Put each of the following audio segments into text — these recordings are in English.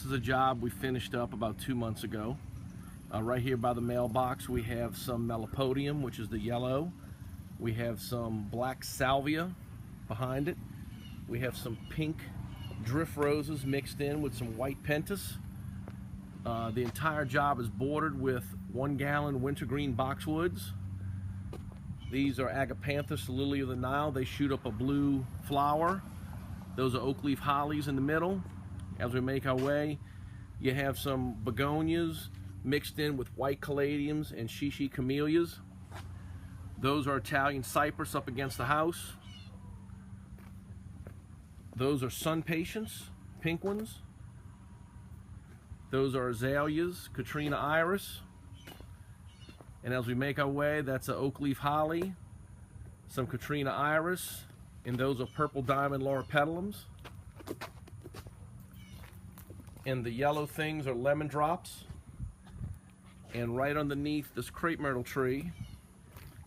is a job we finished up about 2 months ago. Right here by the mailbox we have some melopodium, which is the yellow. We have some black salvia behind it. We have some pink drift roses mixed in with some white pentas. The entire job is bordered with 1 gallon wintergreen boxwoods. These are agapanthus, lily of the Nile. They shoot up a blue flower. Those are oak leaf hollies in the middle. As we make our way, you have some begonias mixed in with white caladiums and shishi camellias. Those are Italian cypress up against the house. Those are sun patience, pink ones. Those are azaleas, Katrina iris. And as we make our way, that's an oak leaf holly, some Katrina iris, and those are purple diamond loropetalums. And the yellow things are lemon drops. And right underneath this crepe myrtle tree,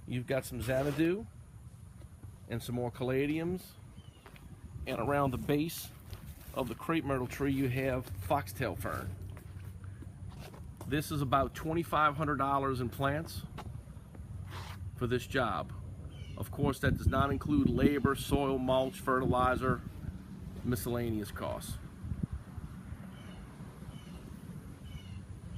you've got some xanadu and some more caladiums. And around the base of the crepe myrtle tree, you have foxtail fern. This is about $2,500 in plants for this job. Of course, that does not include labor, soil, mulch, fertilizer, miscellaneous costs.